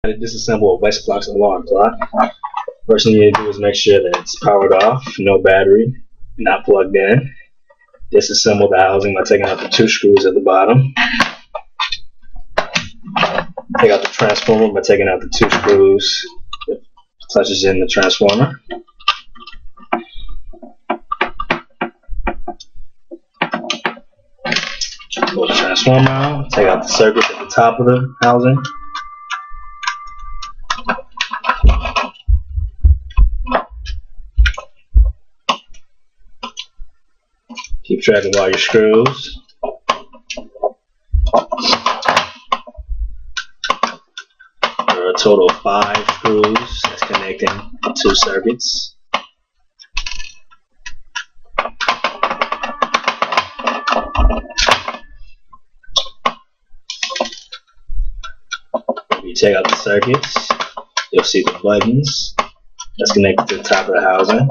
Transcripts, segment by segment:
To disassemble a westclox alarm clock. First thing you need to do is make sure that it's powered off, no battery, not plugged in. Disassemble the housing by taking out the 2 screws at the bottom. Take out the transformer by taking out the 2 screws that touches in the transformer. Pull the transformer out, take out the circuits at the top of the housing. Keep track of all your screws. There are a total of 5 screws that's connecting the 2 circuits. If you take out the circuits, you'll see the buttons that's connected to the top of the housing.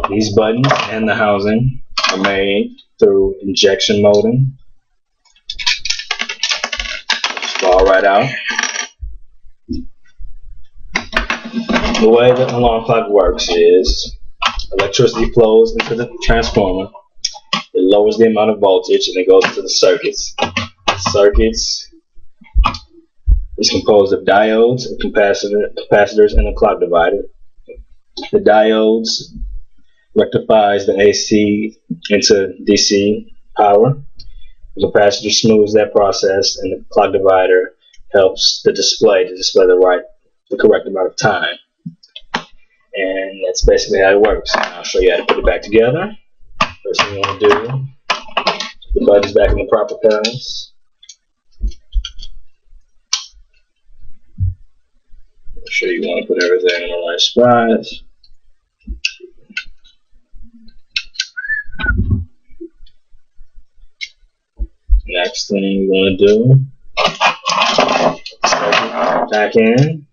These buttons and the housing are made through injection molding. Just fall right out. The way the alarm clock works is electricity flows into the transformer. It lowers the amount of voltage and it goes into the circuits. The circuits is composed of diodes, a capacitors, and a clock divider. The diodes rectifies the AC into DC power. The capacitor smooths that process, and the clock divider helps the display to display the correct amount of time. And that's basically how it works. And I'll show you how to put it back together. First thing you want to do, put the buttons back in the proper pads. Make sure you want to put everything in the right spot. Next thing you want to do, back in.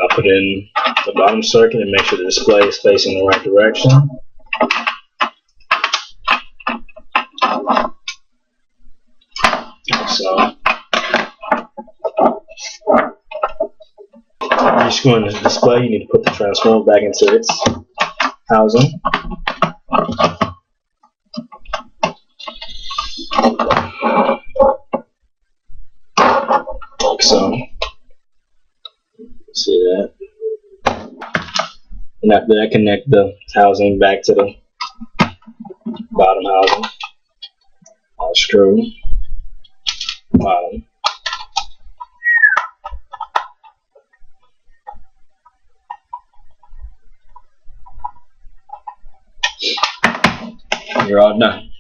I'll put in the bottom circuit and make sure the display is facing the right direction. So, when you're screwing the display, you need to put the transformer back into its housing. Like so. See that? And after that, connect the housing back to the bottom housing. Screw bottom. You're all done.